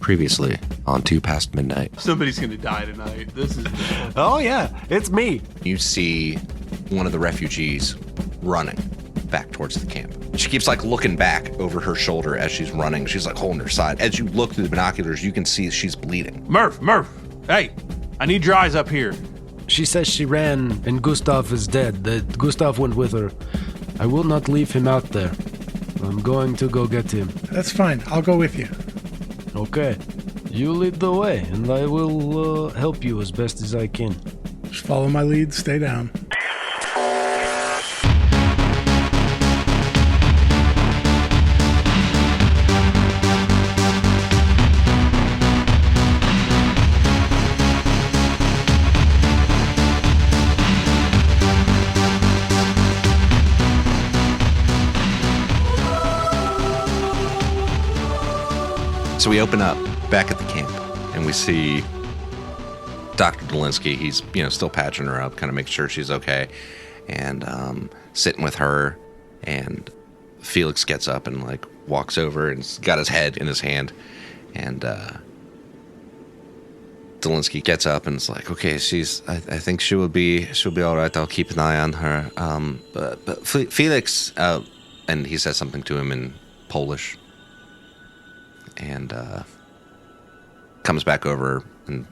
Previously on 2 Past Midnight. Somebody's gonna die tonight. This is. Oh yeah, it's me. You see one of the refugees running back towards the camp. She keeps like looking back over her shoulder as she's running. She's like holding her side. As you look through the binoculars, you can see she's bleeding. Murph, hey, I need your eyes up here. She says she ran and Gustav is dead. That Gustav went with her. I will not leave him out there. I'm going to go get him. That's fine. I'll go with you. Okay. You lead the way, and I will help you as best as I can. Just follow my lead. Stay down. So we open up back at the camp, and we see Dr. Dolinsky. He's, still patching her up, kind of making sure she's okay, and sitting with her. And Felix gets up and like walks over and has got his head in his hand, and Dolinsky gets up and is like, "Okay, I think she'll be all right. I'll keep an eye on her." But Felix, and he says something to him in Polish. And comes back over and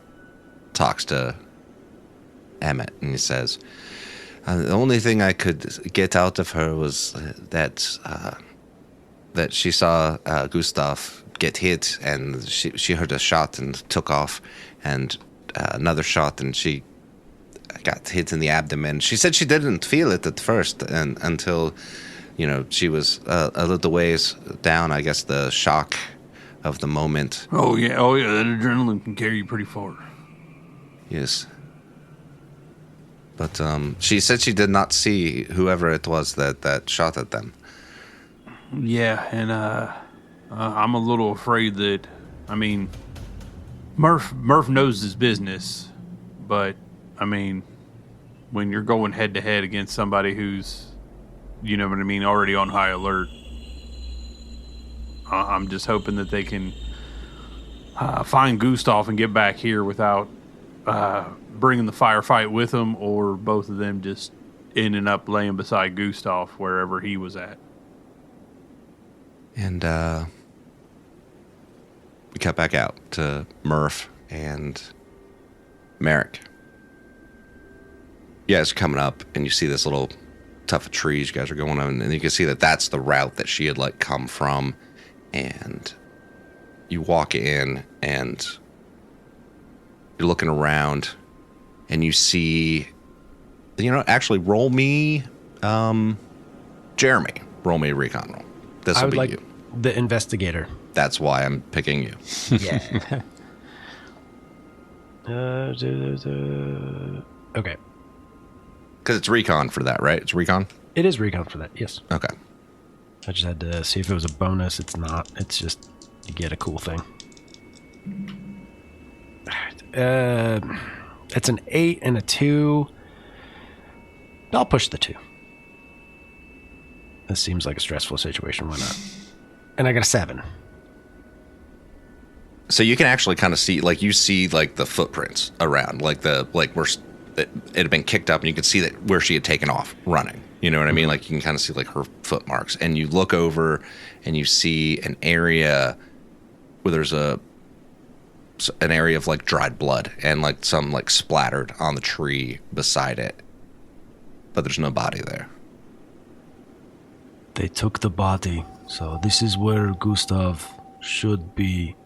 talks to Emmett, and he says, "The only thing I could get out of her was that she saw Gustav get hit, and she heard a shot and took off, and another shot, and she got hit in the abdomen. She said she didn't feel it at first, and until she was a little ways down. I guess the shock of the moment." Oh yeah, that adrenaline can carry you pretty far. Yes. But she said she did not see whoever it was that shot at them. Yeah, and I'm a little afraid that, Murph knows his business, but when you're going head to head against somebody who's, already on high alert, I'm just hoping that they can find Gustav and get back here without bringing the firefight with them, or both of them just ending up laying beside Gustav wherever he was at. And we cut back out to Murph and Merrick. You guys are coming up, and you see this little tuft of trees you guys are going on, and you can see that that's the route that she had come from. And you walk in, and you're looking around, and you see, actually roll me, Jeremy. Roll me a recon roll. This will be you. The investigator. That's why I'm picking you. Yeah. Okay. Because it's recon for that, right? It's recon? It is recon for that, yes. Okay. I just had to see if it was a bonus. It's not. It's just you get a cool thing. It's an 8 and a 2. I'll push the 2. This seems like a stressful situation. Why not? And I got a 7. So you can actually kind of see, you see, the footprints around, where it had been kicked up, and you could see that where she had taken off running. You know what I mean? You can kind of see her foot marks, and you look over and you see an area where there's an area of dried blood and some splattered on the tree beside it, but there's no body there. They took the body, so this is where Gustav should be.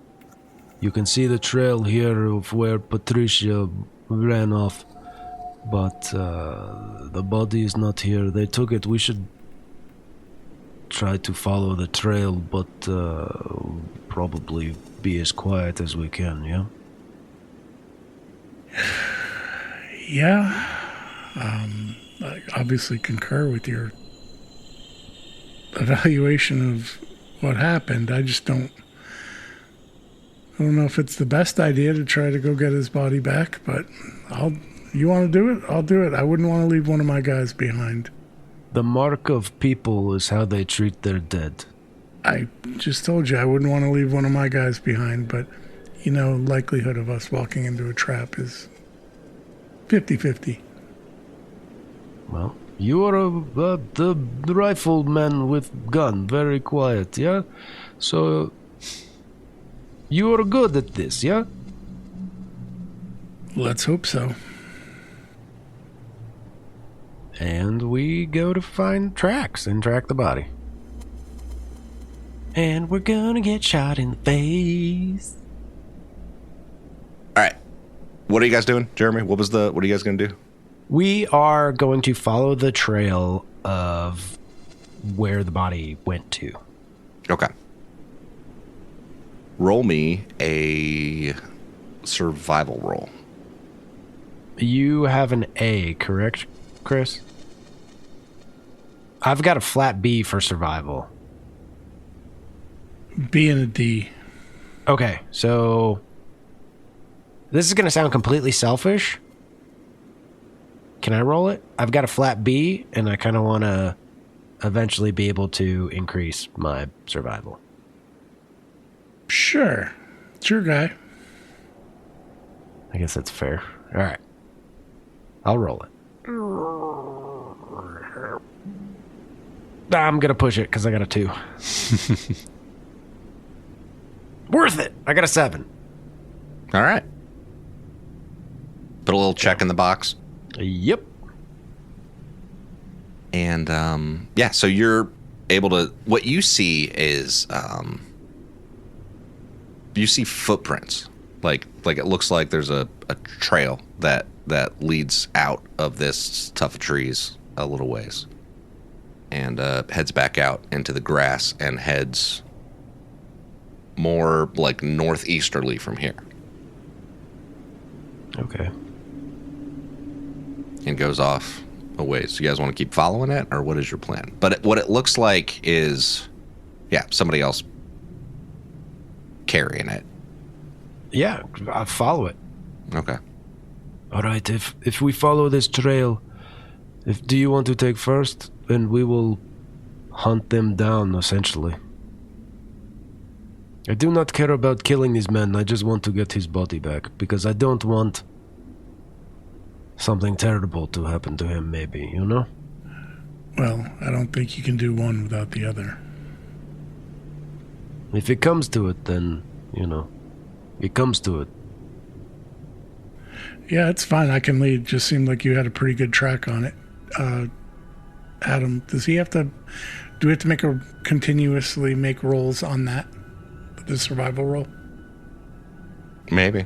You can see the trail here of where Patricia ran off. But the body is not here. They took it. We should try to follow the trail, but probably be as quiet as we can, yeah? Yeah. I obviously concur with your evaluation of what happened. I don't know if it's the best idea to try to go get his body back, but you want to do it? I'll do it. I wouldn't want to leave one of my guys behind. The mark of people is how they treat their dead. I just told you I wouldn't want to leave one of my guys behind, but likelihood of us walking into a trap is 50-50. Well, you are the rifleman with gun, very quiet, yeah? So, you are good at this, yeah? Let's hope so. And we go to find tracks and track the body. And we're gonna get shot in the face. All right. What are you guys doing, Jeremy? What are you guys going to do? We are going to follow the trail of where the body went to. Okay. Roll me a survival roll. You have an A, correct, Chris? I've got a flat B for survival. B and a D. Okay, so this is going to sound completely selfish. Can I roll it? I've got a flat B, and I kind of want to eventually be able to increase my survival. Sure. It's your guy. I guess that's fair. All right. I'll roll it. I'm going to push it because I got a 2. Worth it. I got a 7. All right. Put a little check in the box. Yep. And, so you're able to... What you see is... you see footprints. Like it looks like there's a trail that leads out of this tuft of trees a little ways. And heads back out into the grass and heads more like northeasterly from here. Okay. And goes off a ways. So you guys want to keep following it, or what is your plan? But what it looks like is, somebody else carrying it. Yeah, I'll follow it. Okay. All right, if we follow this trail, do you want to take first? Then we will hunt them down, essentially. I do not care about killing these men. I just want to get his body back, because I don't want something terrible to happen to him, maybe, you know? Well, I don't think you can do one without the other. If it comes to it, then, it comes to it. Yeah, it's fine. I can lead. Just seemed like you had a pretty good track on it. Adam, do we have to continuously make rolls on that? The survival roll? Maybe.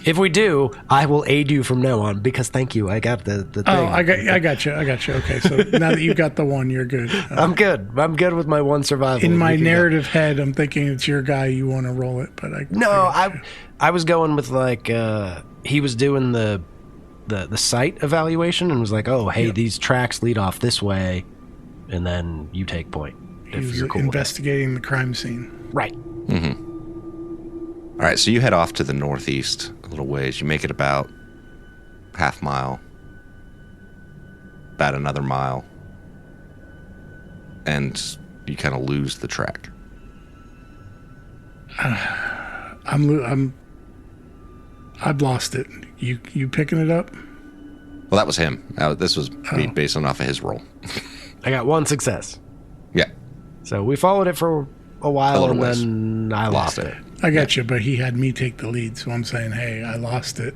If we do, I will aid you from now on, because thank you. I got the thing. Oh, I got you. Okay, so now that you've got the one, you're good. I'm good. I'm good with my one survival. In my narrative head, I'm thinking it's your guy. You want to roll it, but I was going with he was doing the site evaluation and was like, oh, hey, these tracks lead off this way, and then you take point. He was investigating the crime scene. Right. Mm-hmm. All right, so you head off to the northeast a little ways. You make it about half mile, about another mile, and you kind of lose the track. I've lost it. You picking it up? Well, that was him. This was me based off of his roll. I got one success. Yeah. So we followed it for a while, and then I lost it. I got you, but he had me take the lead, so I'm saying, hey, I lost it.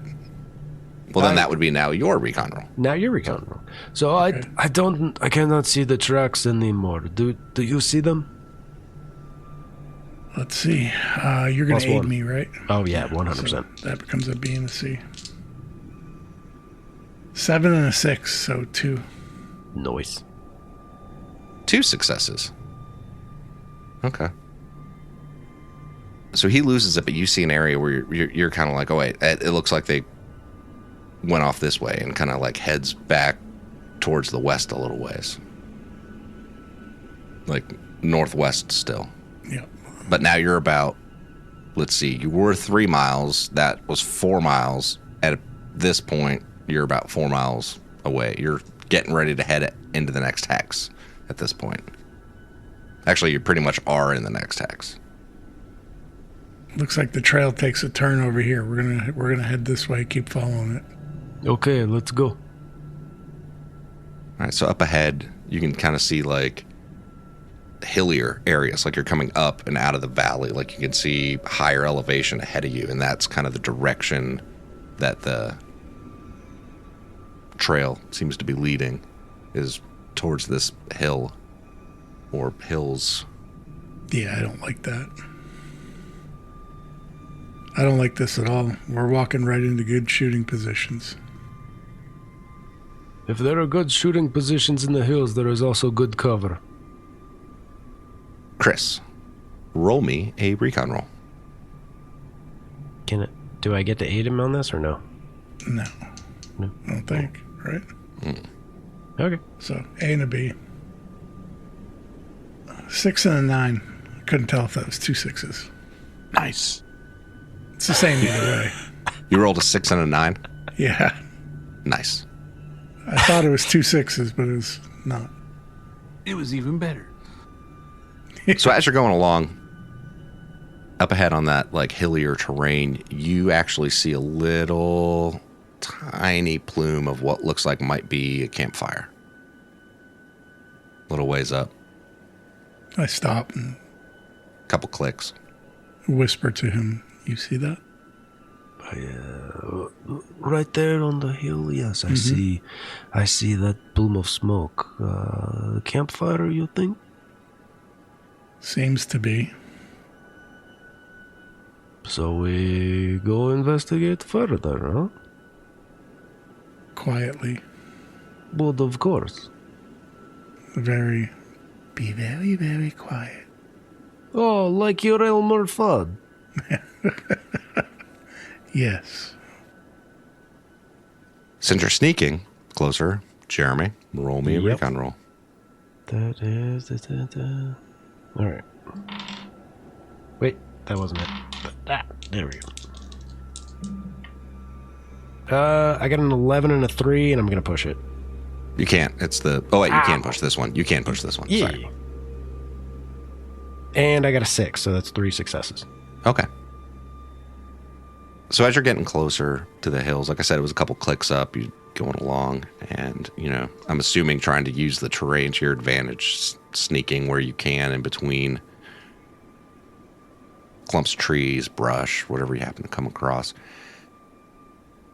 Well, then that would be now your recon roll. Now your recon roll. So okay. I cannot see the tracks anymore. Do you see them? Let's see. You're going to aid me, right? Oh, yeah, 100%. So that becomes a B and a C. 7 and a 6, so 2. Nice. 2 successes. Okay. So he loses it, but you see an area where you're kind of like, oh, wait, it looks like they went off this way, and kind of like heads back towards the west a little ways. Like northwest still. Yeah. But now you're about, let's see, you were 3 miles. That was 4 miles. At this point, you're about 4 miles away. You're getting ready to head into the next hex at this point. Actually, you pretty much are in the next hex. Looks like the trail takes a turn over here. We're gonna head this way. Keep following it. Okay, let's go. All right, so up ahead, you can kind of see like hillier areas, like you're coming up and out of the valley. Like you can see higher elevation ahead of you, and that's kind of the direction that the trail seems to be leading, is towards this hill or hills. Yeah, I don't like that. I don't like this at all. We're walking right into good shooting positions. If there are good shooting positions in the hills, there is also good cover. Chris, roll me a recon roll. Do I get to aid him on this or no? No. No. I don't think, right? Okay. So, A and a B. 6 and a 9. Couldn't tell if that was 2 6s. Nice. It's the same either way. You rolled a 6 and a 9. Yeah. Nice. I thought it was 2 6s, but it was not. It was even better. So as you're going along, up ahead on that like hillier terrain, you actually see a little tiny plume of what looks like might be a campfire. Little ways up. I stop and Couple clicks. whisper to him, "You see that?" Right there on the hill, yes, I see that plume of smoke. Campfire, you think? Seems to be. So we go investigate further, huh? Quietly. But of course. Be very, very quiet. Oh, like your Elmer Fudd. Yes. Since you're sneaking closer, Jeremy, roll me a recon roll. That is... All right. Wait, that wasn't it. There we go. I got an 11 and a 3, and I'm going to push it. You can't. It's the... Oh, wait, you can push this one. You can push this one. Yeah. Sorry. And I got a 6, so that's 3 successes. Okay. So as you're getting closer to the hills, like I said, it was a couple clicks up, you going along, and, you know, I'm assuming trying to use the terrain to your advantage, sneaking where you can in between clumps of trees, brush, whatever you happen to come across.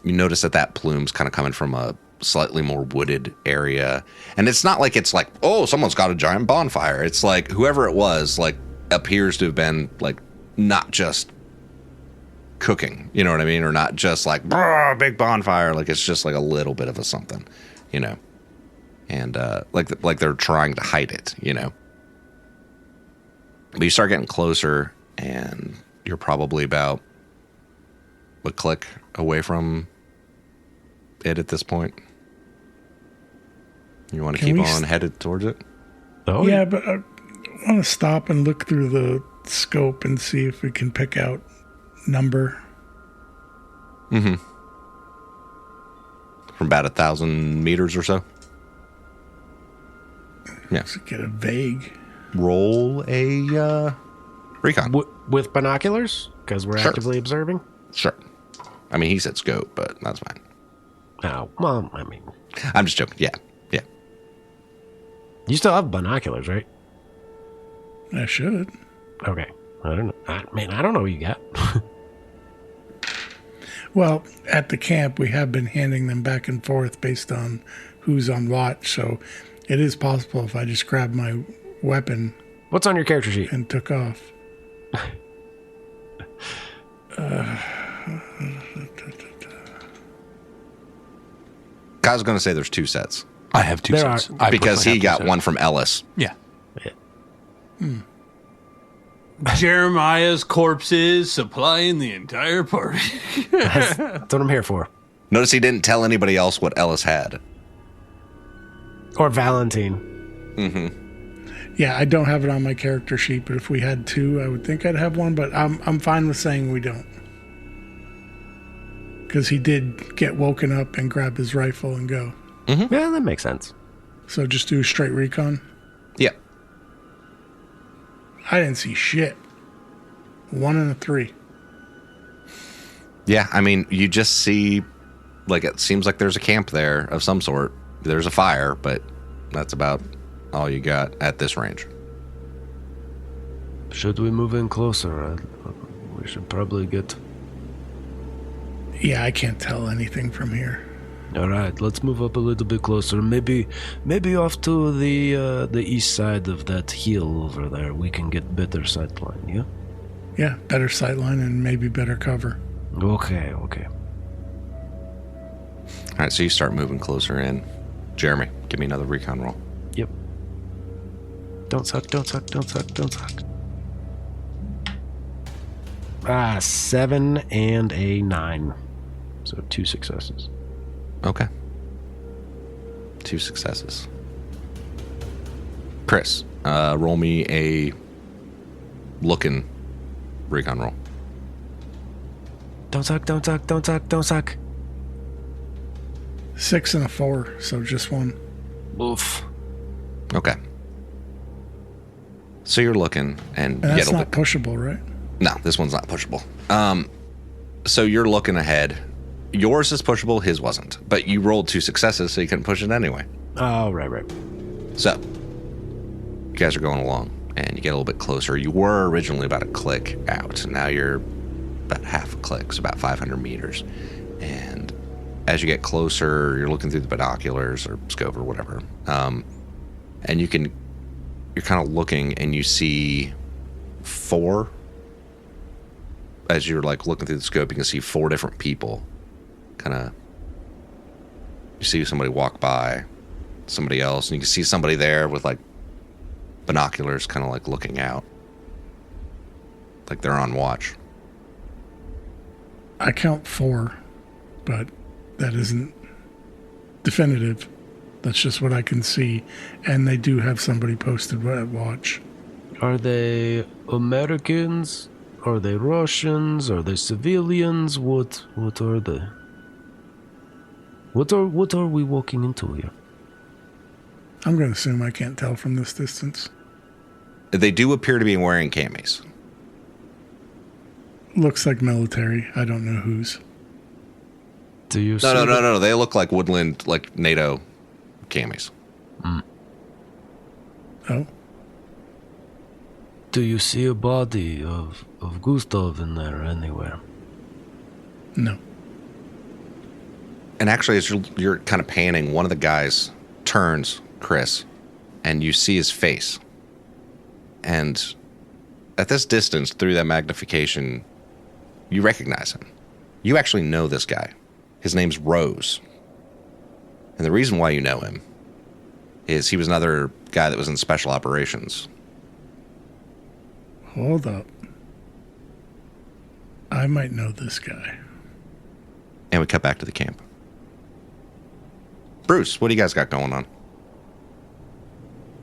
You notice that plume's kind of coming from a slightly more wooded area. And it's not like it's like, oh, someone's got a giant bonfire. It's like whoever it was, like, appears to have been, like, not just cooking, you know what I mean? Or not just like, big bonfire. Like, it's just like a little bit of a something, you know? And, like they're trying to hide it, you know? But you start getting closer, and you're probably about a click away from it at this point. You want to keep on headed towards it? Oh, Yeah, but I want to stop and look through the scope and see if we can pick out number. Mm-hmm. From about 1,000 meters or so. Yeah. To get a vague. Roll a recon. with binoculars? Because we're Sure. actively observing? Sure. I mean, he said scope, but that's fine. Oh, well, I mean... I'm just joking. Yeah. Yeah. You still have binoculars, right? I should. Okay. I don't know. I don't know what you got. Well, at the camp, we have been handing them back and forth based on who's on watch. So it is possible if I just grabbed my weapon What's on your character sheet? and took off. I was going to say there's 2 sets I have 2 There sets. are- I because personally he have 2 got sets. one from Ellis. Yeah. Jeremiah's corpses supplying the entire party. That's what I'm here for. Notice he didn't tell anybody else what Ellis had. Or Valentine. Yeah, I don't have it on my character sheet, but if we had 2, I would think I'd have one, but I'm fine with saying we don't. Because he did get woken up and grab his rifle and go. Yeah, that makes sense. So just do straight recon. Yeah. I didn't see shit. 1 and a 3. Yeah, I mean, you just see, like, it seems like there's a camp there of some sort. There's a fire, but that's about all you got at this range. Should we move in closer? We should probably get... Yeah, I can't tell anything from here. All right, let's move up a little bit closer. Maybe off to the east side of that hill over there. We can get better sightline, yeah? Yeah, better sightline and maybe better cover. Okay. All right, so you start moving closer in. Jeremy, give me another recon roll. Yep. Don't suck. 7 and a 9. So 2 successes. Okay. 2 successes. Chris, roll me a looking recon roll. Don't suck. 6 and a 4, so just 1. Oof. Okay. So you're looking, and And that's you not pushable, right? No, this one's not pushable. So you're looking ahead. Yours is pushable, his wasn't. But you rolled 2 successes, so you couldn't push it anyway. Oh, right. So, you guys are going along, and you get a little bit closer. You were originally about a click out, and now you're about half a click, so about 500 meters. And as you get closer, you're looking through the binoculars or scope or whatever. And you're kind of looking, and you see 4. As you're like looking through the scope, you can see 4 different people. You see somebody walk by, somebody else, and you can see somebody there with like binoculars, kind of like looking out, like they're on watch. I count 4, but that isn't definitive. That's just what I can see. And they do have somebody posted at watch. Are they Americans? Are they Russians? Are they civilians? What are they? What are we walking into here? I'm going to assume I can't tell from this distance. They do appear to be wearing camis. Looks like military. I don't know whose. Do you see No. They look like woodland, like NATO camis. Oh, Do you see a body of Gustav in there anywhere? no. And actually, as you're kind of panning, one of the guys turns, Chris, and you see his face. And at this distance, through that magnification, you recognize him. You actually know this guy. His name's Rose. And the reason why you know him is he was another guy that was in special operations. Hold up. I might know this guy. And we cut back to the camp. Bruce, what do you guys got going on?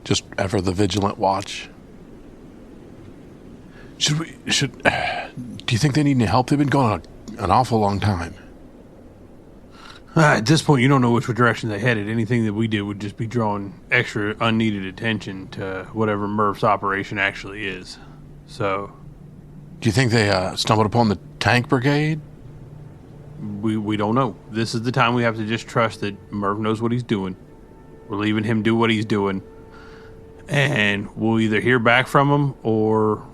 Just ever the vigilant watch. Do you think they need any help? They've been going an awful long time. At this point, you don't know which direction they headed. Anything that we did would just be drawing extra unneeded attention to whatever Murph's operation actually is. So, Do you think they stumbled upon the tank brigade? we don't know. This is the time we have to just trust that Murph knows what he's doing. We're leaving him do what he's doing. And we'll either hear back from him or,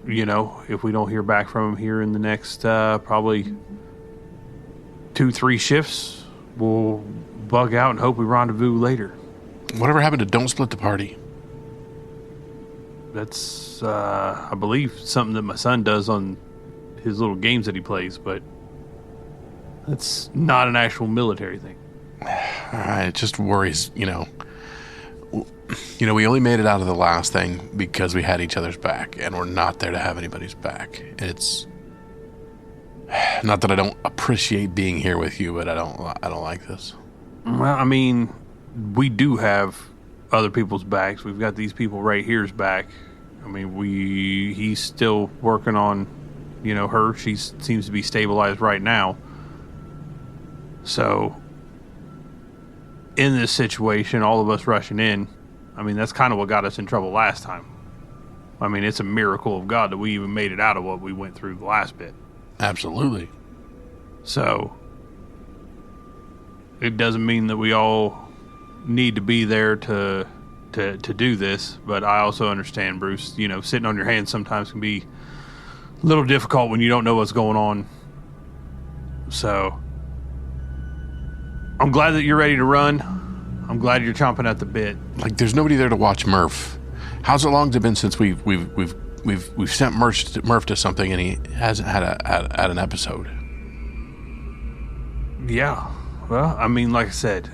if we don't hear back from him here in the next probably 2-3 shifts, we'll bug out and hope we rendezvous later. Whatever happened to don't split the party? That's, I believe, something that my son does on his little games that he plays, but that's not an actual military thing. It just worries, we only made it out of the last thing because we had each other's back, and we're not there to have anybody's back. It's not that I don't appreciate being here with you, but I don't like this. Well, I mean, we do have other people's backs. We've got these people right here's back. I mean, he's still working on, her. She seems to be stabilized right now. So, in this situation, all of us rushing in, I mean, that's kind of what got us in trouble last time. I mean, it's a miracle of God that we even made it out of what we went through the last bit. Absolutely. So it doesn't mean that we all need to be there to do this, but I also understand, Bruce, you know, sitting on your hands sometimes can be a little difficult when you don't know what's going on. So I'm glad that you're ready to run. I'm glad you're chomping at the bit. Like, there's nobody there to watch Murph. How's it long been since we've sent Murph to something and he hasn't had an episode? Yeah. Well, I mean, like I said,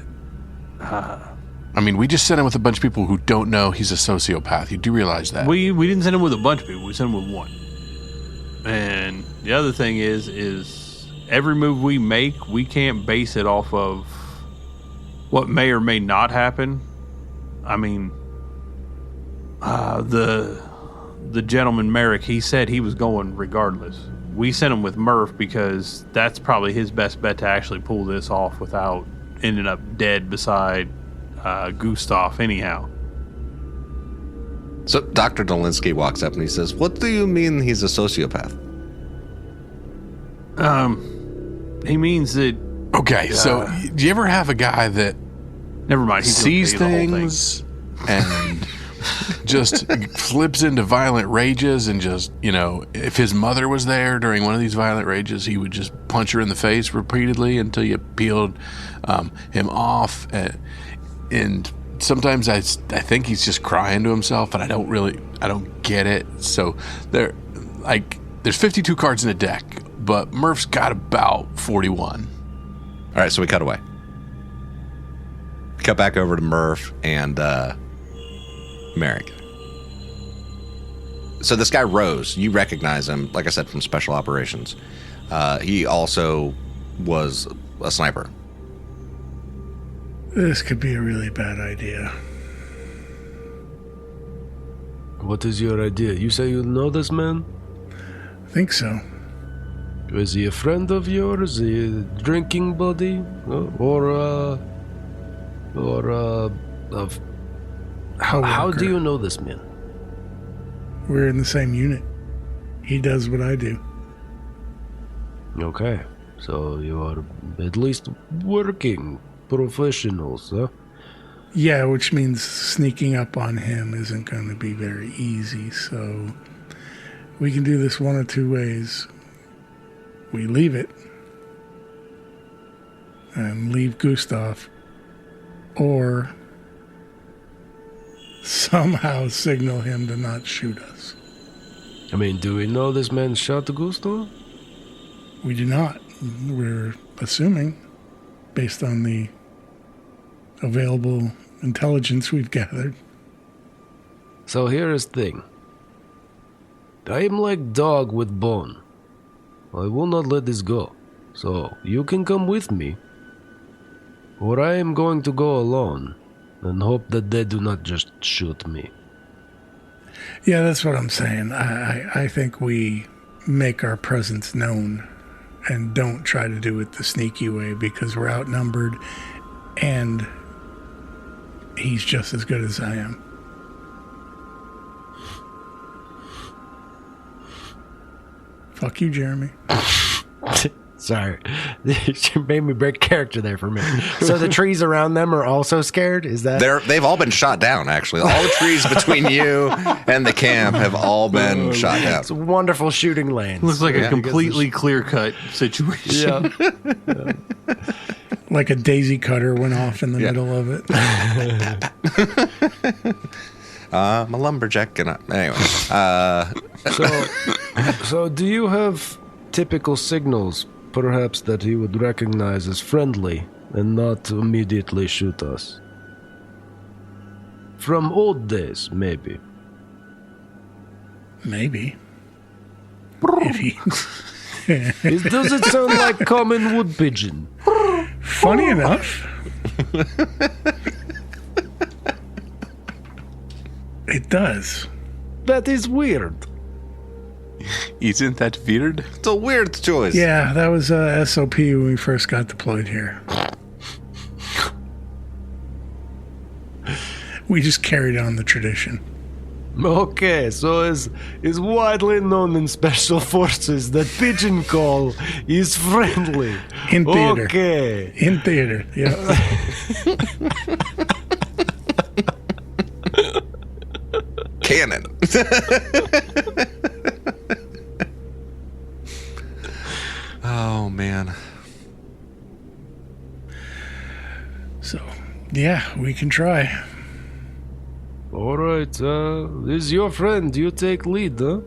I mean, we just sent him with a bunch of people who don't know he's a sociopath. You do realize that? we didn't send him with a bunch of people. We sent him with one. And the other thing is every move we make, we can't base it off of what may or may not happen. I mean, the gentleman Merrick, he said he was going regardless. We sent him with Murph because that's probably his best bet to actually pull this off without ending up dead beside Gustav anyhow. So Dr. Dolinsky walks up and he says, "What do you mean he's a sociopath?" He means that... Okay, so do you ever have a guy that Never mind. He's sees gonna tell you the whole things and just flips into violent rages and just, you know, if his mother was there during one of these violent rages, he would just punch her in the face repeatedly until you peeled him off. And sometimes I think he's just crying to himself, and I don't get it. So there's 52 cards in a deck, but Murph's got about 41. All right, so we cut away. Cut back over to Murph and Merrick. So this guy Rose, you recognize him, like I said, from Special Operations. He also was a sniper. This could be a really bad idea. What is your idea? You say you know this man? I think so. Is he a friend of yours? Is he a drinking buddy? How do you know this man? We're in the same unit. He does what I do. Okay, so you are at least working professionals, huh? Yeah, which means sneaking up on him isn't going to be very easy, so we can do this one of two ways. We leave it and leave Gustav, or somehow signal him to not shoot us. I mean, do we know this man shot Gustav? We do not. We're assuming, based on the available intelligence we've gathered. So here is thing. I am like dog with bone. I will not let this go. So you can come with me, or I am going to go alone and hope that they do not just shoot me. Yeah, that's what I'm saying. I think we make our presence known and don't try to do it the sneaky way, because we're outnumbered and he's just as good as I am. Fuck you, Jeremy. Sorry. You made me break character there for a minute. So the trees around them are also scared? Is that... They've all been shot down, actually. All the trees between you and the camp have all been shot down. It's wonderful shooting lanes. Looks like a completely clear-cut situation. Yeah. Like a daisy cutter went off in the middle of it. I'm a lumberjack. Anyway. So do you have typical signals, perhaps, that he would recognize as friendly and not immediately shoot us? From old days, maybe. Maybe. If he... Does it sound like common wood pigeon? Funny enough, it does. That is weird. Isn't that weird? It's a weird choice. Yeah, that was SOP when we first got deployed here. We just carried on the tradition. Okay, so is widely known in special forces that pigeon call is friendly. In theater. Okay. In theater, yeah. Cannon. Oh man. So, yeah, we can try. All right, this is your friend. You take lead, huh?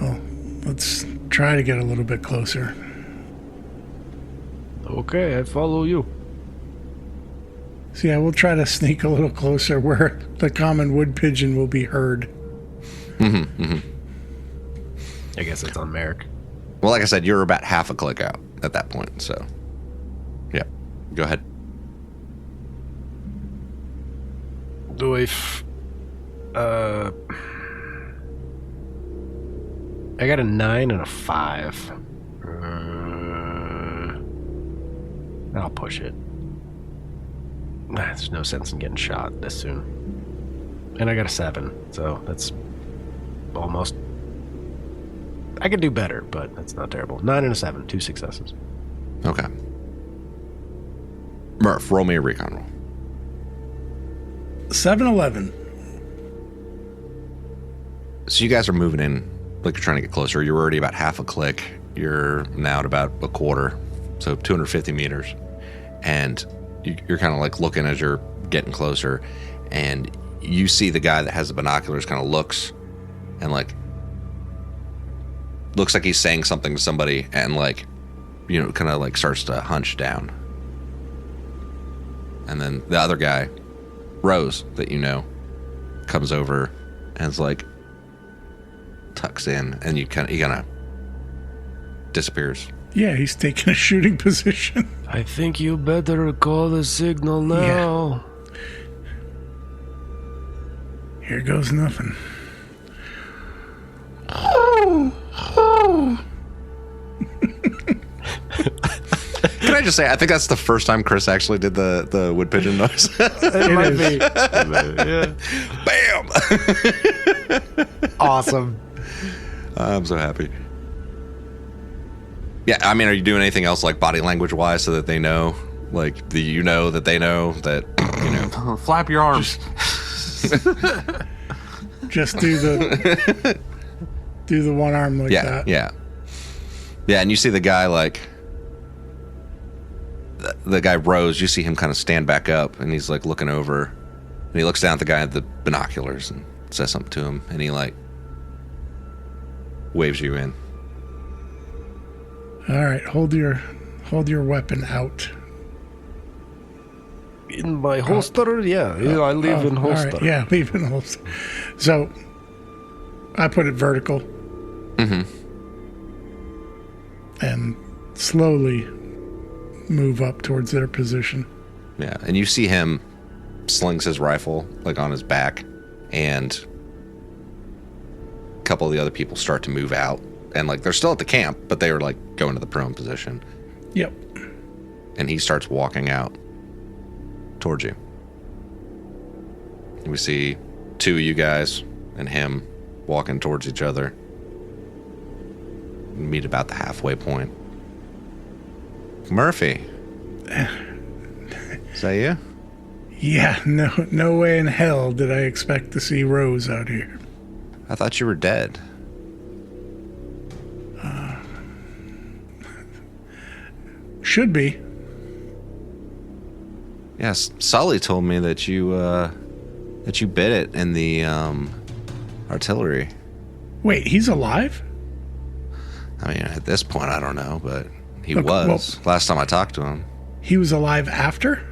Well, let's try to get a little bit closer. Okay, I follow you. So yeah, we'll try to sneak a little closer where the common wood pigeon will be heard. I guess it's on Merrick. Well, like I said, you're about half a click out at that point, so yeah. Go ahead. Do I got a 9 and a 5. I'll push it. There's no sense in getting shot this soon. And I got a 7, so that's almost... I could do better, but that's not terrible. 9 and a 7, 2 successes. Okay. Murph, roll me a recon roll. 7-11. So you guys are moving in, like you're trying to get closer. You're already about half a click. You're now at about a quarter, so 250 meters. And you're kind of like looking as you're getting closer, and you see the guy that has the binoculars kind of looks like he's saying something to somebody, and like, you know, kind of like starts to hunch down. And then the other guy, Rose, that you know, comes over and is like, tucks in, and he kind of disappears. Yeah, he's taking a shooting position. I think you better call the signal now. Yeah. Here goes nothing. Can I just say, I think that's the first time Chris actually did the wood pigeon noise. It might be. Yeah. Bam! Awesome. I'm so happy. Yeah, I mean, are you doing anything else like body language wise so that they know, like, that you know that they know that, you know? Flap your arms. Just do the one arm like that. Yeah. Yeah, and you see the guy, like, the guy Rose, you see him kind of stand back up, and he's like looking over, and he looks down at the guy at the binoculars and says something to him, and he like waves you in. All right, hold your weapon out. In my holster? Yeah, I leave in holster. All right, yeah, leave in holster. So I put it vertical. And slowly move up towards their position. Yeah, and you see him slings his rifle like on his back, and a couple of the other people start to move out, and like they're still at the camp, but they are like going to the prone position. Yep. And he starts walking out towards you. And we see two of you guys and him walking towards each other. Meet about the halfway point. Murphy. Is that you? Yeah, no way in hell did I expect to see Rose out here. I thought you were dead. Should be. Yes, Sully told me that you bit it in the artillery. Wait, he's alive? I mean, at this point, I don't know, but he Look, was. Last time I talked to him. He was alive after?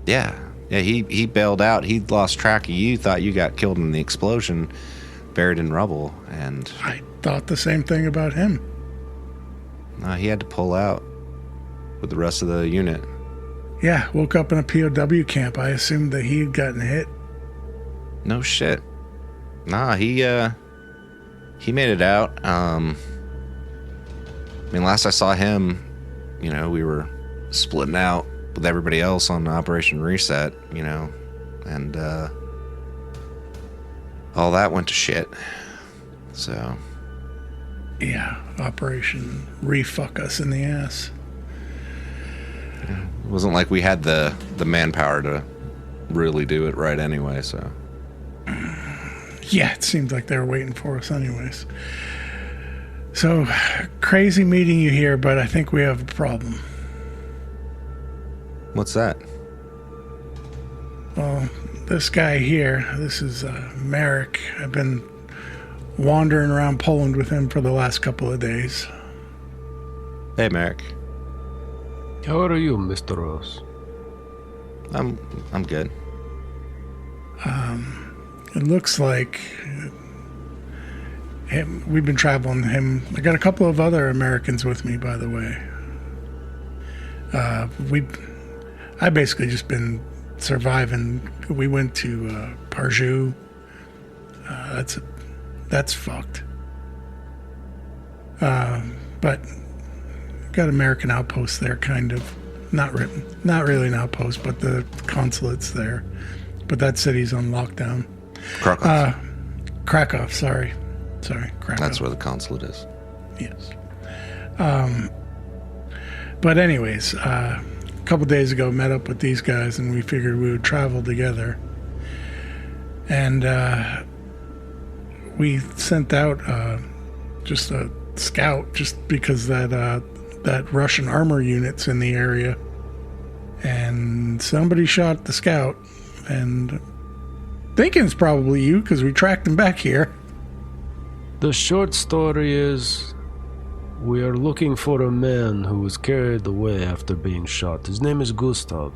Yeah, he bailed out. He lost track of you, thought you got killed in the explosion, buried in rubble, and... I thought the same thing about him. he had to pull out with the rest of the unit. Yeah, woke up in a POW camp. I assumed that he had gotten hit. No shit. Nah, he made it out. I mean, last I saw him, you know, we were splitting out with everybody else on Operation Reset, you know, and all that went to shit. So, Yeah, Operation Refuck Us in the Ass. it wasn't like we had the manpower to really do it right anyway, so. Yeah, it seemed like they were waiting for us anyways. So, crazy meeting you here, but I think we have a problem. What's that? Well, this guy here, this is Merrick. I've been wandering around Poland with him for the last couple of days. Hey, Merrick. How are you, Mr. Ross? I'm good. It looks like we've been traveling him. I got a couple of other Americans with me, by the way. I basically just been surviving. We went to Parjou. That's fucked. But got American outposts there, kind of. Not really an outpost, but the consulate's there. But that city's on lockdown. Krakow. Krakow, sorry, Krakow. That's where the consulate is. Yes. But anyways, a couple days ago, met up with these guys, and we figured we would travel together. And we sent out just a scout, just because that Russian armor unit's in the area. And somebody shot the scout, and thinking it's probably you, because we tracked him back here. The short story is we are looking for a man who was carried away after being shot. His name is Gustav.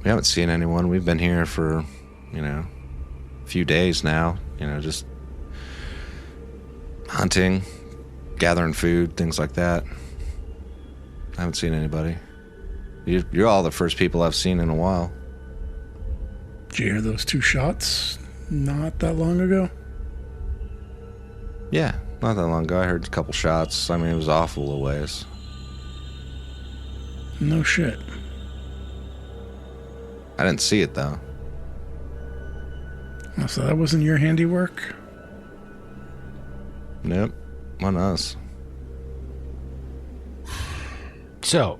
We haven't seen anyone. We've been here for, a few days now. Just hunting, gathering food, things like that. I haven't seen anybody. You're all the first people I've seen in a while. Did you hear those 2 shots not that long ago? Yeah, not that long ago. I heard a couple shots. I mean, it was awful a ways. No shit. I didn't see it, though. Oh, so that wasn't your handiwork? Nope. On us. So,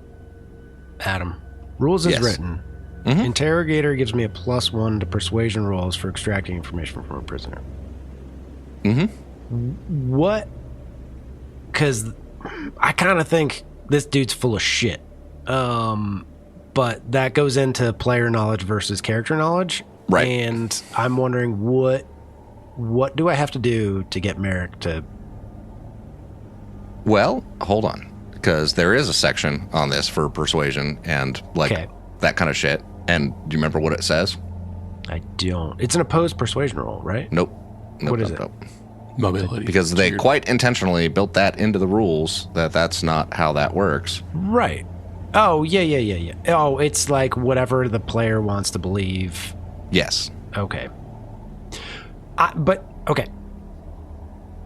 Adam, rules as Yes. written. Mhm. Interrogator gives me a +1 to persuasion rolls for extracting information from a prisoner. Mm-hmm. What? Because I kind of think this dude's full of shit. But that goes into player knowledge versus character knowledge. Right. And I'm wondering what do I have to do to get Merrick to... Well, hold on. Because there is a section on this for persuasion and, Okay. that kind of shit. And do you remember what it says? I don't. It's an opposed persuasion roll, right? Nope. What is it? Mobility. Because they quite intentionally built that into the rules that's not how that works. Right. Oh, yeah. Oh, it's like whatever the player wants to believe. Yes. Okay. Okay.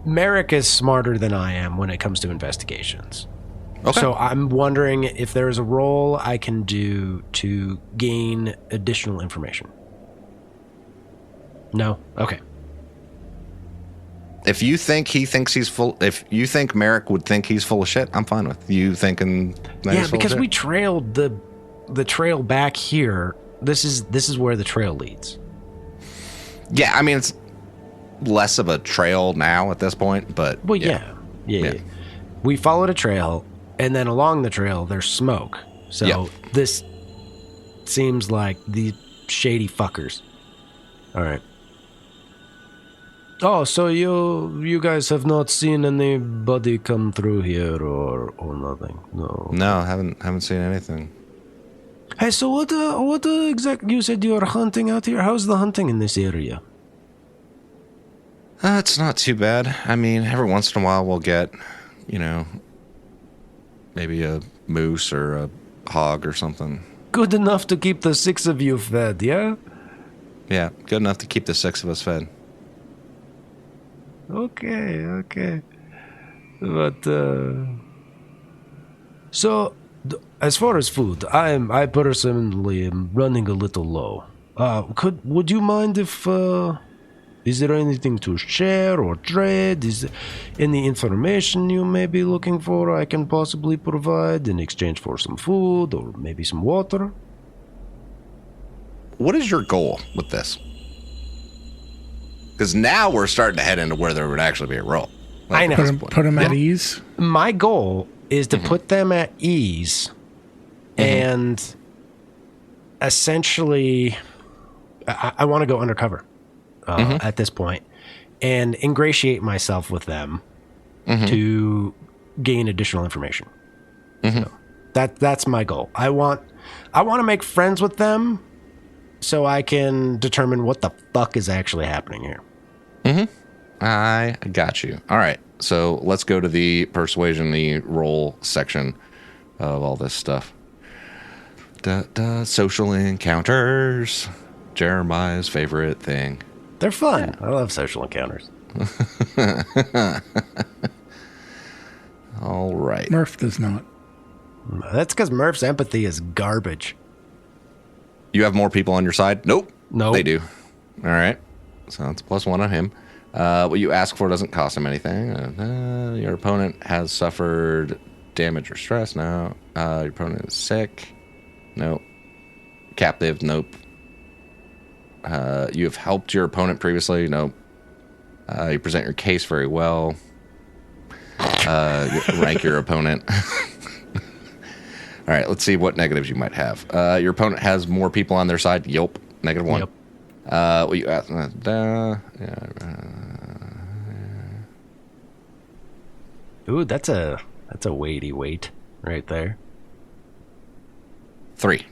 Merrick is smarter than I am when it comes to investigations. Okay. So I'm wondering if there's a role I can do to gain additional information. No? Okay. If you think if you think Merrick would think he's full of shit, I'm fine with you thinking that Yeah, he's full because of we shit. trailed the trail back here. This is where the trail leads. Yeah, I mean, it's less of a trail now at this point, but... Well, yeah. We followed a trail, and then along the trail, there's smoke. So Yeah. this seems like the shady fuckers. All right. Oh, so you guys have not seen anybody come through here or nothing? No. No, haven't seen anything. Hey, so what exactly? You said you are hunting out here. How's the hunting in this area? It's not too bad. I mean, every once in a while we'll get, maybe a moose or a hog or something. Good enough to keep the 6 of you fed, yeah? Yeah, good enough to keep the 6 of us fed. Okay. But, so, as far as food, I personally am running a little low. Would you mind if, is there anything to share or trade? Is there any information you may be looking for I can possibly provide in exchange for some food or maybe some water? What is your goal with this? Because now we're starting to head into where there would actually be a roll. I know. Put them at ease. My goal is to put them at ease and essentially I want to go undercover at this point and ingratiate myself with them to gain additional information. So that's my goal. I want to make friends with them so I can determine what the fuck is actually happening here. I got you. All right. So let's go to the persuasion, the roll section of all this stuff. Social encounters. Jeremiah's favorite thing. They're fun. I love social encounters. All right. Murph does not. That's because Murph's empathy is garbage. You have more people on your side? Nope. Nope. They do. All right. So that's +1 on him. What you ask for doesn't cost him anything. Your opponent has suffered damage or stress. No. Your opponent is sick. Nope. Captive. Nope. You have helped your opponent previously. Nope. You present your case very well. Rank your opponent. All right, let's see what negatives you might have. Your opponent has more people on their side. Yup. -1. Yep. What you ask? Ooh, that's a weighty weight right there. 3.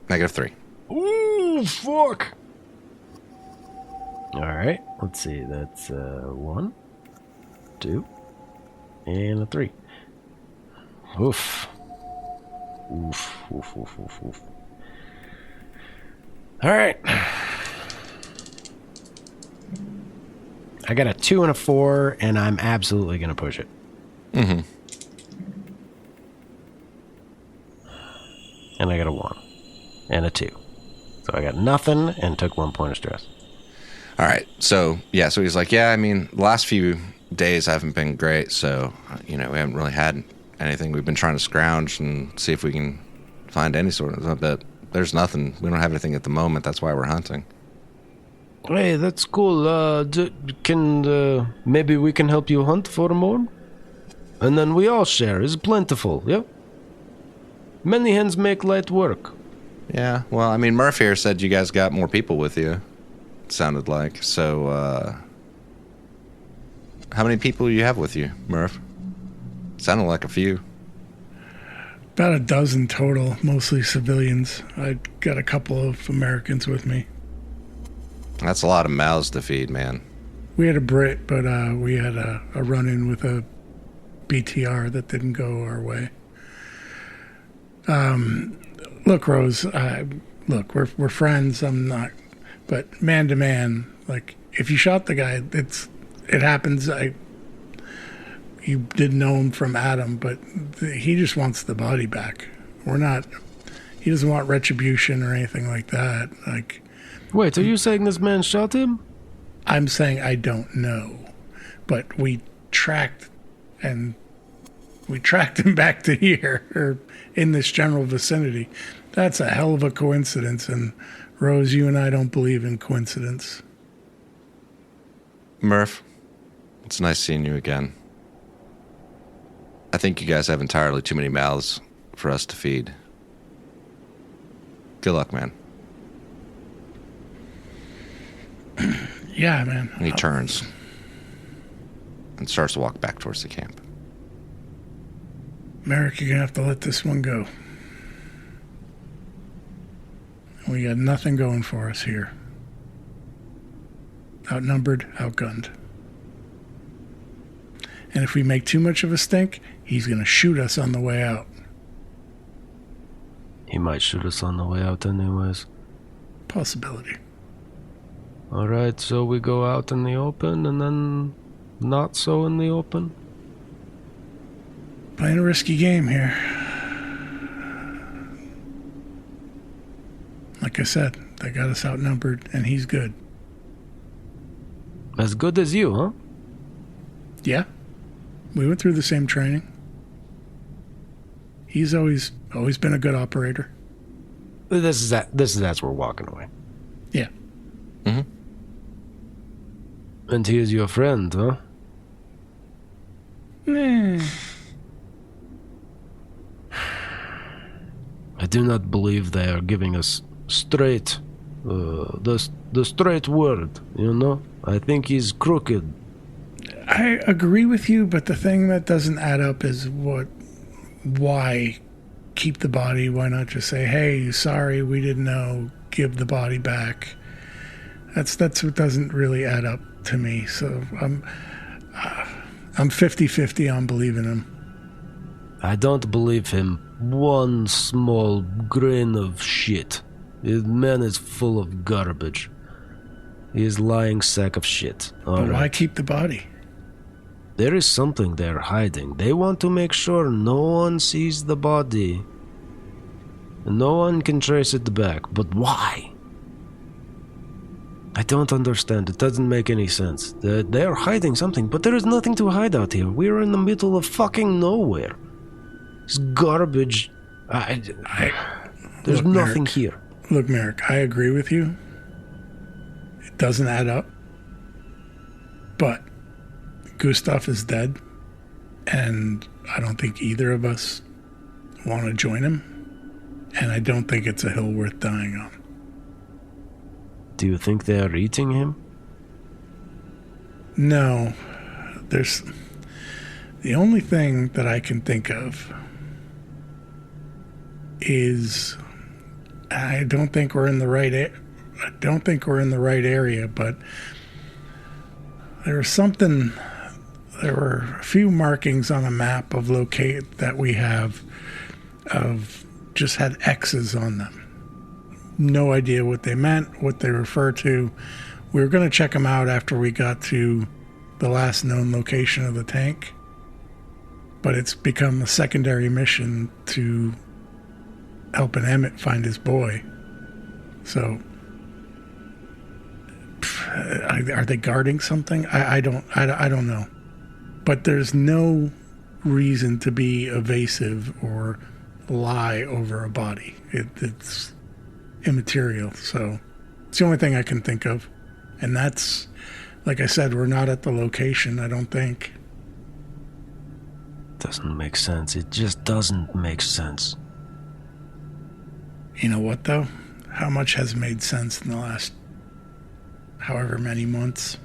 -3. Ooh, fuck. All right, let's see. That's 1, 2, and a 3. Oof. Oof, oof, oof, oof, oof. All right. I got a 2 and a 4, and I'm absolutely going to push it. And I got a 1 and a 2. So I got nothing and took 1 point of stress. All right. So he's like, yeah, I mean, the last few days haven't been great. So, we haven't really had anything. We've been trying to scrounge and see if we can find any sort of, but there's nothing. We don't have anything at the moment. That's why we're hunting. Hey, that's cool. Maybe we can help you hunt for more? And then we all share. It's plentiful, yep? Many hands make light work. Yeah. Well, I mean, Murph here said you guys got more people with you. It sounded like. So, how many people you have with you, Murph? Sounded like a few. About a dozen total, mostly civilians. I got a couple of Americans with me. That's a lot of mouths to feed, man. We had a Brit, but we had a run-in with a BTR that didn't go our way. Look, Rose, look, we're friends. I'm not, but man to man, like if you shot the guy, it happens. You didn't know him from Adam, but he just wants the body back. He doesn't want retribution or anything like that. Like, wait, are you saying this man shot him? I'm saying I don't know, but we tracked him back to here, or in this general vicinity. That's a hell of a coincidence, and Rose, you and I don't believe in coincidence. Murph, it's nice seeing you again. I think you guys have entirely too many mouths for us to feed. Good luck, man. Yeah, man. And he turns and starts to walk back towards the camp. Merrick, you're going to have to let this one go. We got nothing going for us here. Outnumbered, outgunned. And if we make too much of a stink, he's going to shoot us on the way out. He might shoot us on the way out anyways. Possibility. Alright, so we go out in the open and then not so in the open? Playing a risky game here. like I said, they got us outnumbered, and he's good. As good as you, huh? Yeah. We went through the same training. He's always been a good operator. This is as we're walking away. Yeah. And he is your friend, huh? I do not believe they are giving us straight, the straight word, you know? I think he's crooked. I agree with you, but the thing that doesn't add up is why keep the body? Why not just say, hey, sorry, we didn't know, give the body back? That's what doesn't really add up to me. So I'm 50-50 on believing him. I don't believe him one small grain of shit. This man is full of garbage. He is lying sack of shit. But why keep the body? There is something they're hiding. They want to make sure no one sees the body. No one can trace it back. But why? I don't understand. It doesn't make any sense. They're hiding something, but there is nothing to hide out here. We're in the middle of fucking nowhere. It's garbage. There's nothing Merrick, here. Look, Merrick, I agree with you. It doesn't add up. But Gustav is dead, and I don't think either of us want to join him. And I don't think it's a hill worth dying on. Do you think they are eating him? No. There's... The only thing that I can think of is... I don't think we're in the right area, but there were a few markings on a map of locate that we have of just had X's on them. No idea what they meant, what they refer to. We were going to check them out after we got to the last known location of the tank, but it's become a secondary mission to helping Emmett find his boy. So, are they guarding something? I don't know. But there's no reason to be evasive or lie over a body. It's immaterial. So it's the only thing I can think of. And that's, like I said, we're not at the location, I don't think. Doesn't make sense. It just doesn't make sense. You know what, though? How much has made sense in the last however many months?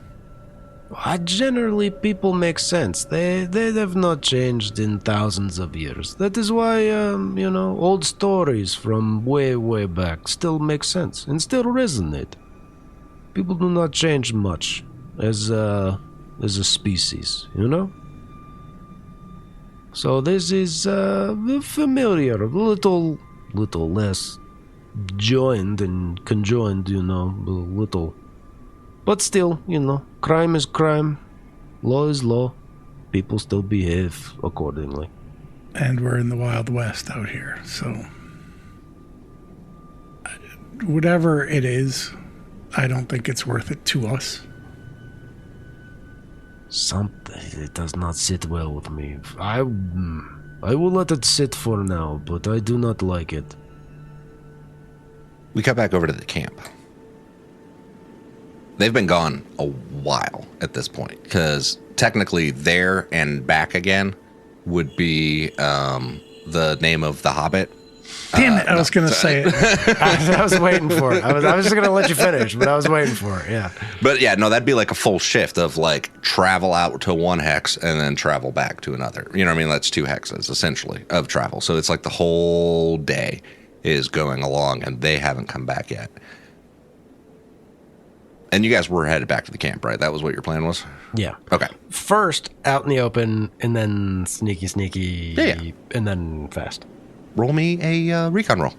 Generally, people make sense. They have not changed in thousands of years. That is why, old stories from way, way back still make sense and still resonate. People do not change much as a species, you know? So this is familiar, a little less joined and conjoined, a little. But still, crime is crime, law is law. People still behave accordingly. And we're in the Wild West out here, so whatever it is, I don't think it's worth it to us. It does not sit well with me. I will let it sit for now, but I do not like it. We cut back over to the camp. They've been gone a while at this point, because technically there and back again would be the name of the Hobbit. Damn it, I was going to say it. I was waiting for it. I was just going to let you finish, but I was waiting for it, yeah. But yeah, no, that'd be like a full shift of like travel out to one hex and then travel back to another. You know what I mean? That's 2 hexes essentially of travel. So it's like the whole day is going along and they haven't come back yet. And you guys were headed back to the camp, right? That was what your plan was? Yeah. Okay. First out in the open, and then sneaky, Yeah. and then fast. Roll me a recon roll.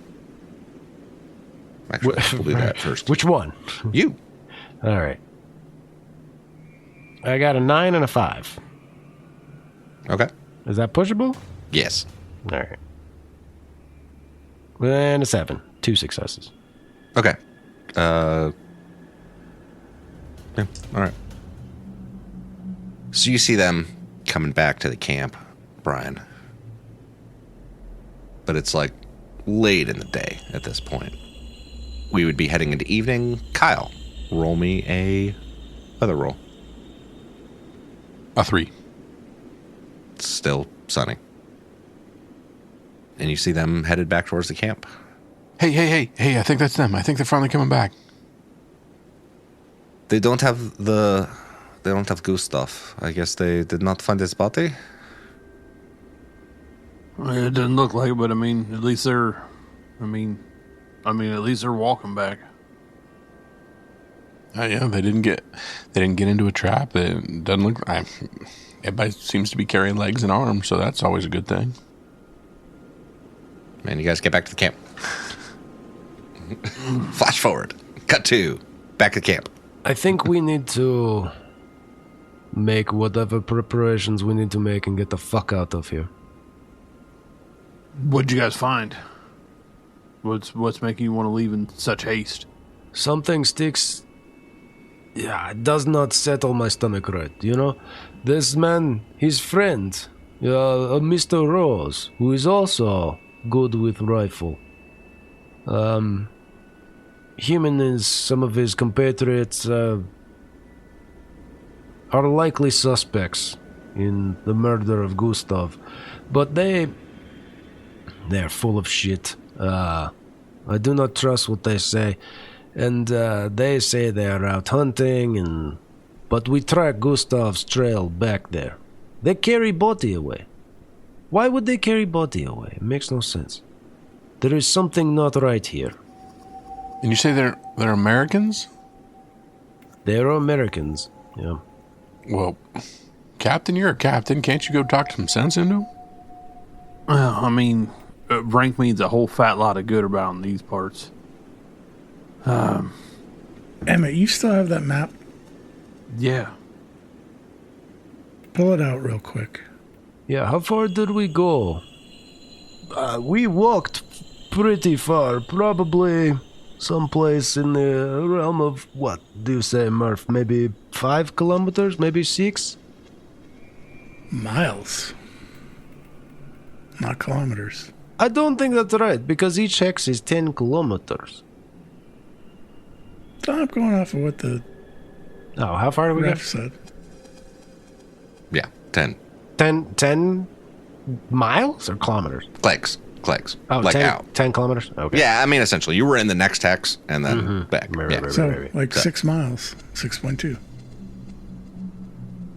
Actually, we'll do that first. Which one? You. All right. I got a 9 and a 5. Okay. Is that pushable? Yes. All right. And a 7. 2 successes. Okay. Yeah, all right. So you see them coming back to the camp, Brian. But it's like late in the day at this point. We would be heading into evening. Kyle, roll me a weather roll. A 3. It's still sunny. And you see them headed back towards the camp. Hey, I think that's them. I think they're finally coming back. They don't have Gustav. I guess they did not find his body. It doesn't look like it, but I mean, at least they're, at least they're walking back. Yeah, they didn't get into a trap. It doesn't look. Everybody seems to be carrying legs and arms, so that's always a good thing. Man, you guys get back to the camp. Flash forward. Cut to back to camp. I think we need to make whatever preparations we need to make and get the fuck out of here. What'd you guys find? What's making you want to leave in such haste? Something sticks. Yeah, it does not settle my stomach right, you know? This man, his friend, Mr. Rose, who is also good with rifle. Him and some of his compatriots are likely suspects in the murder of Gustav, but they're full of shit. I do not trust what they say, and they say they are out hunting, but we track Gustav's trail back there. They carry body away. Why would they carry body away? It makes no sense. There is something not right here. And you say they're Americans? They're Americans, yeah. Well, Captain, you're a captain. Can't you go talk some sense into them? Well, I mean, rank means a whole fat lot of good about in these parts. Emmett, you still have that map? Yeah. Pull it out real quick. Yeah, how far did we go? We walked pretty far, probably someplace in the realm of, what do you say, Murph? Maybe 5 kilometers, maybe 6? Miles. Not kilometers. I don't think that's right, because each hex is 10 kilometers. Stop going off of what the Oh, how far do we ref go? said. Yeah, 10 10 miles or kilometers? clicks. Oh, like 10, out. 10 kilometers? Okay. Yeah, I mean, essentially, you were in the next hex and then back. Right, Yeah. right, So, right. like 6 miles, 6.2.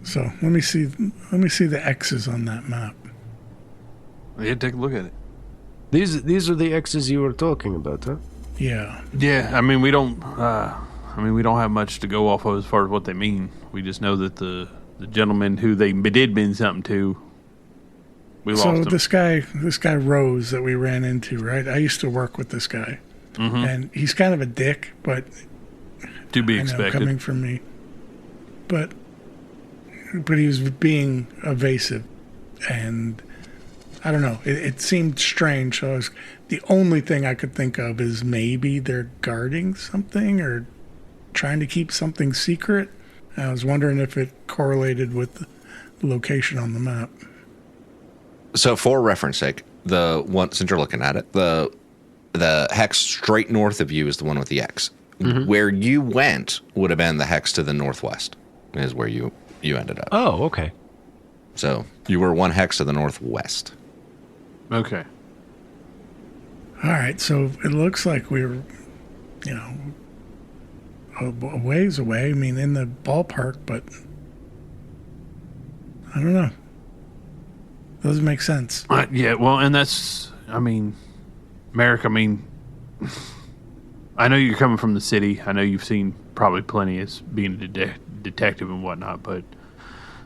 So, let me see the X's on that map. Yeah, take a look at it. These are the X's you were talking about, huh? Yeah. Yeah, I mean, we don't have much to go off of as far as what they mean. We just know that the gentleman who they did mean something to, we lost So him. this guy Rose that we ran into, right? I used to work with this guy. And he's kind of a dick, but To be I know, expected. coming from me. But he was being evasive, and I don't know. It seemed strange. So the only thing I could think of is maybe they're guarding something or trying to keep something secret. I was wondering if it correlated with the location on the map. So, for reference sake, the one, since you're looking at it, the hex straight north of you is the one with the X. Where you went would have been the hex to the northwest, is where you ended up. Oh, okay. So, you were one hex to the northwest. Okay. All right, so it looks like we're, a ways away. I mean, in the ballpark, but I don't know. Doesn't make sense. Yeah, well, and that's, I mean, Merrick, I mean, I know you're coming from the city. I know you've seen probably plenty as being a detective and whatnot, but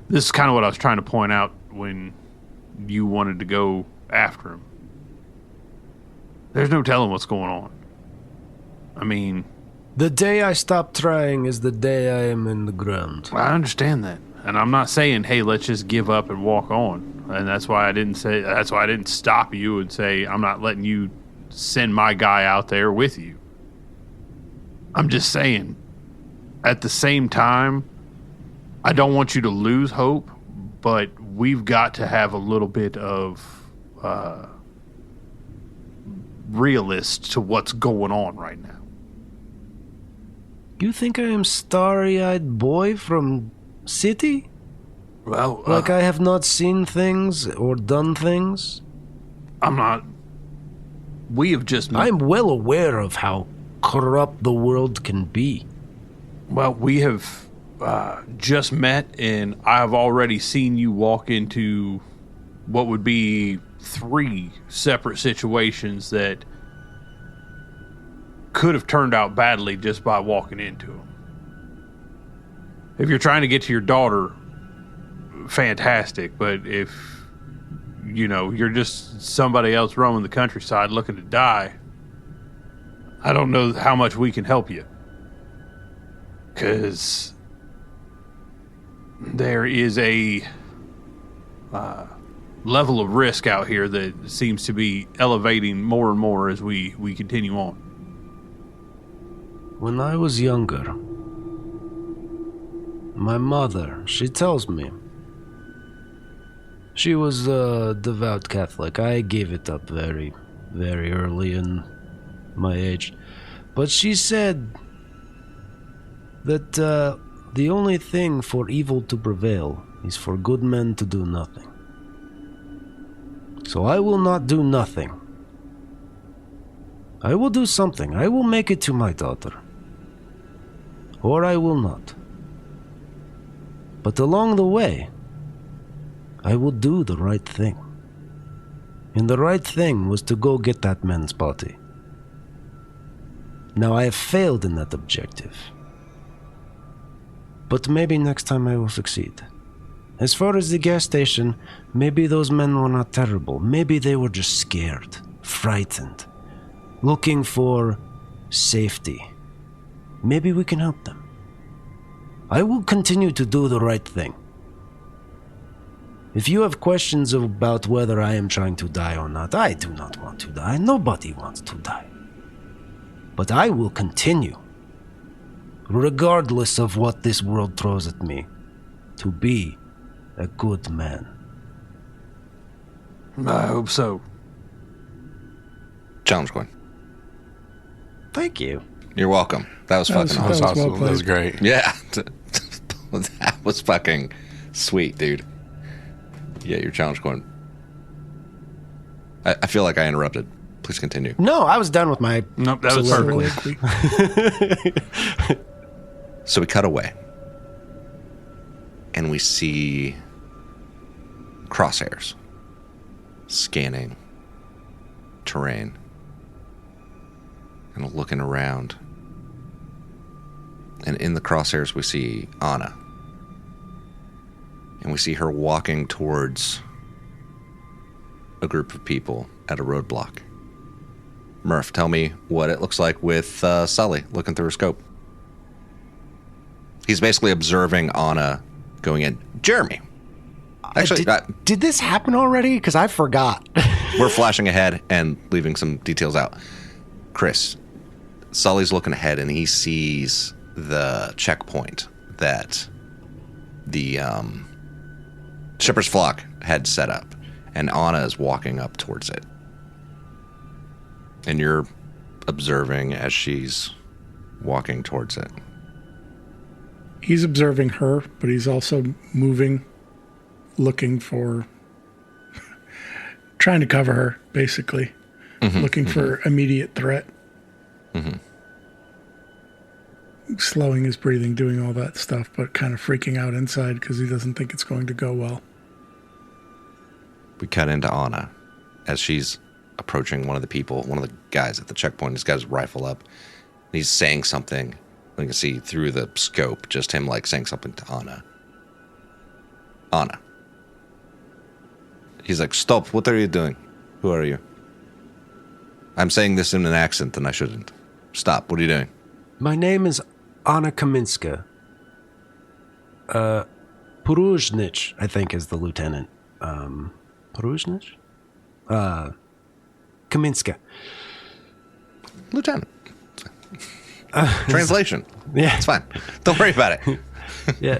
this is kind of what I was trying to point out when you wanted to go after him. There's no telling what's going on. I mean, The day I stop trying is the day I am in the ground. I understand that. And I'm not saying, hey, let's just give up and walk on. And that's why I didn't stop you and say, I'm not letting you send my guy out there with you. I'm just saying, at the same time, I don't want you to lose hope, but we've got to have a little bit of realist to what's going on right now. You think I am starry-eyed boy from city? Well, Like I have not seen things or done things? I'm not. We have just. I'm well aware of how corrupt the world can be. Well, we have just met, and I have already seen you walk into what would be 3 separate situations that could have turned out badly just by walking into them. If you're trying to get to your daughter, fantastic, but if you're just somebody else roaming the countryside looking to die, I don't know how much we can help you, because there is a level of risk out here that seems to be elevating more and more as we continue on. When I was younger, my mother, she tells me, she was a devout Catholic. I gave it up very, very early in my age. But she said that the only thing for evil to prevail is for good men to do nothing. So I will not do nothing. I will do something. I will make it to my daughter. Or I will not. But along the way, I will do the right thing. And the right thing was to go get that man's body. Now I have failed in that objective. But maybe next time I will succeed. As far as the gas station, maybe those men were not terrible. Maybe they were just scared, frightened, looking for safety. Maybe we can help them. I will continue to do the right thing. If you have questions about whether I am trying to die or not, I do not want to die. Nobody wants to die. But I will continue, regardless of what this world throws at me, to be a good man. I hope so. Challenge coin. Thank you. You're welcome. That was fucking that was awesome. well That played. was great. Yeah. That was fucking sweet, dude. Yeah, your challenge coin. I feel like I interrupted. Please continue. No, I was done with my. Nope, that was soliloquy. perfect. So we cut away. And we see crosshairs scanning terrain and looking around. And in the crosshairs, we see Anna. And we see her walking towards a group of people at a roadblock. Murph, tell me what it looks like with Sully looking through her scope. He's basically observing Anna going in. Jeremy. Actually, Did this happen already? Because I forgot. we're flashing ahead and leaving some details out. Chris, Sully's looking ahead and he sees the checkpoint that the Shipper's Flock had set up, and Anna is walking up towards it. And you're observing as she's walking towards it. He's observing her, but he's also moving, looking for, trying to cover her, basically. Looking for immediate threat. Slowing his breathing, doing all that stuff, but kind of freaking out inside because he doesn't think it's going to go well. We cut into Anna as she's approaching one of the people, one of the guys at the checkpoint. He's got his rifle up. He's saying something. You can see through the scope, just him like saying something to Anna. Anna. He's like, stop, what are you doing? Who are you? I'm saying this in an accent and I shouldn't. Stop, what are you doing? My name is Anna Kaminska. Poruzhnich, I think, is the lieutenant. Poruzhnich? Kaminska. Lieutenant. Translation. Yeah. It's fine. Don't worry about it. Yeah.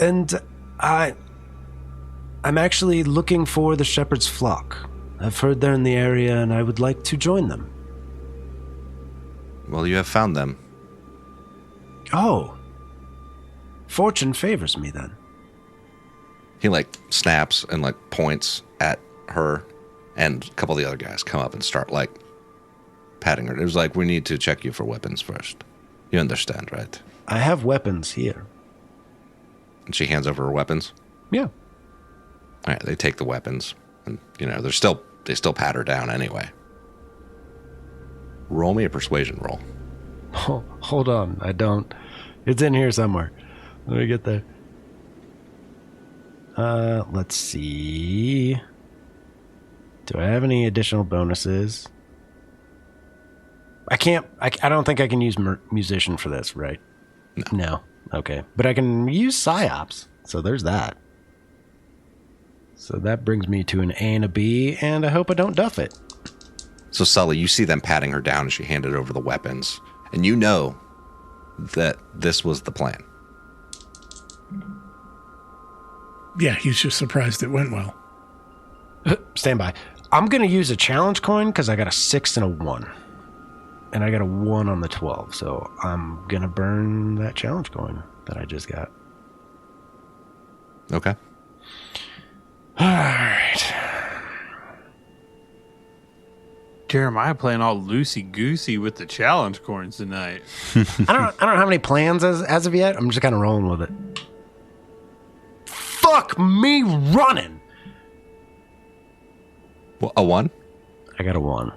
And I'm actually looking for the shepherd's flock. I've heard they're in the area and I would like to join them. Well, you have found them. Oh. Fortune favors me then. He like snaps and like points at her, and a couple of the other guys come up and start like patting her. It was like, we need to check you for weapons first. You understand, right? I have weapons here. And she hands over her weapons. Yeah. All right, they take the weapons, and they still pat her down anyway. Roll me a persuasion roll. Oh, hold on. I don't. It's in here somewhere. Let me get there. Let's see. Do I have any additional bonuses? I don't think I can use musician for this, right? No. Okay. But I can use psyops. So there's that. So that brings me to an A and a B, and I hope I don't duff it. So Sully, you see them patting her down as she handed over the weapons, and you know that this was the plan. Yeah, he's just surprised it went well. Stand by. I'm going to use a challenge coin because I got a 6 and a 1. And I got a 1 on the 12. So I'm going to burn that challenge coin that I just got. Okay. All right. Jeremiah playing all loosey-goosey with the challenge coins tonight. I don't have any plans as of yet. I'm just kind of rolling with it. Fuck me running. Well, a 1? I got a 1.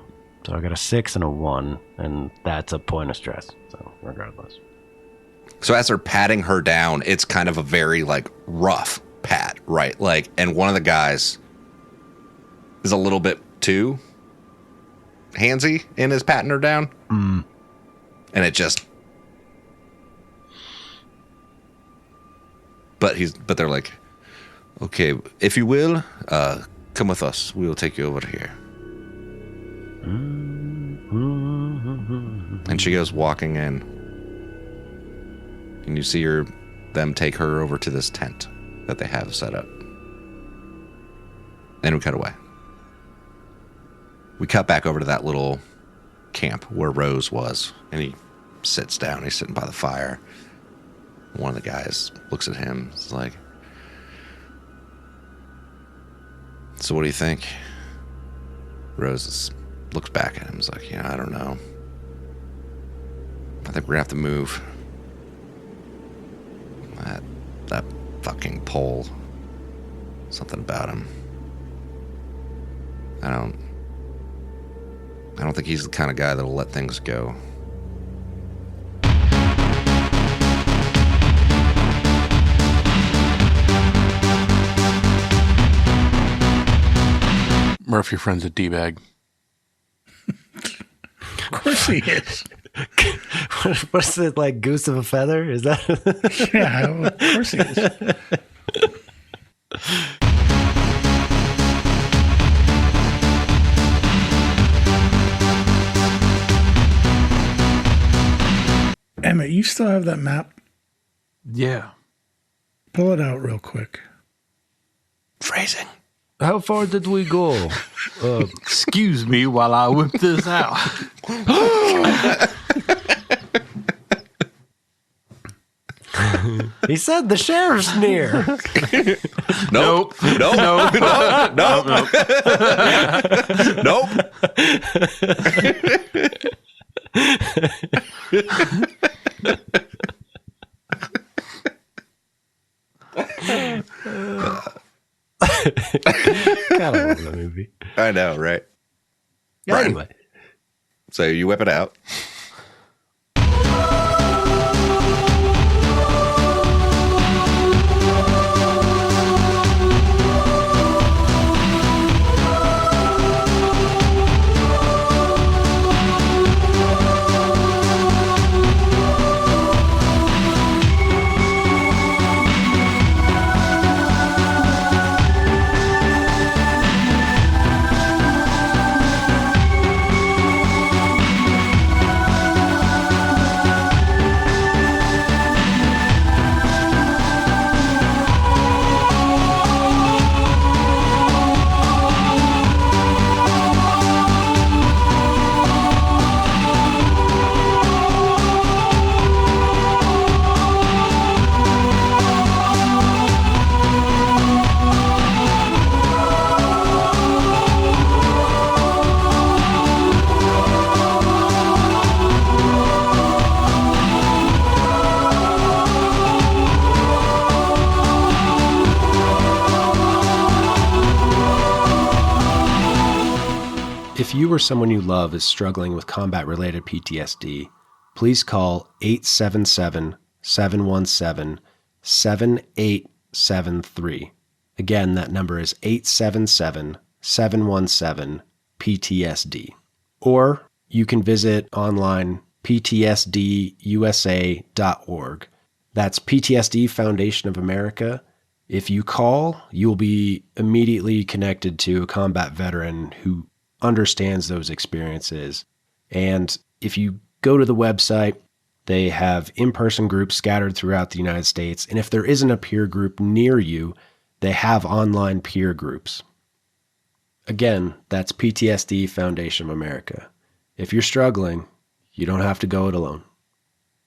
So I got a 6 and a 1, and that's a point of stress. So regardless. So as they're patting her down, it's kind of a very like rough pat, right? Like, and one of the guys is a little bit too handsy in his patting her down. Mm. And it just, but they're like, okay, if you will, come with us. We will take you over here. And she goes walking in. And you see them take her over to this tent that they have set up. And we cut away. We cut back over to that little camp where Rose was. And he sits down. He's sitting by the fire. One of the guys looks at him. It's like, so what do you think? Rose looks back at him. He's like, I don't know. I think we're gonna have to move. That fucking pole. Something about him. I don't think he's the kind of guy that'll let things go. Murph, your friend's a D-bag. Of course he is. What's it like, goose of a feather? Is that? Yeah, of course he is. Emmett, you still have that map? Yeah. Pull it out real quick. Phrasing. How far did we go? Excuse me while I whip this out. He said the sheriff's near. Nope. God, I love that movie. I know, right? Anyway. So you whip it out. If you or someone you love is struggling with combat-related PTSD, please call 877-717-7873. Again, that number is 877-717-PTSD. Or you can visit online ptsdusa.org. That's PTSD Foundation of America. If you call, you'll be immediately connected to a combat veteran who understands those experiences. And if you go to the website, they have in-person groups scattered throughout the United States. And if there isn't a peer group near you, they have online peer groups. Again, that's PTSD Foundation of America. If you're struggling, you don't have to go it alone.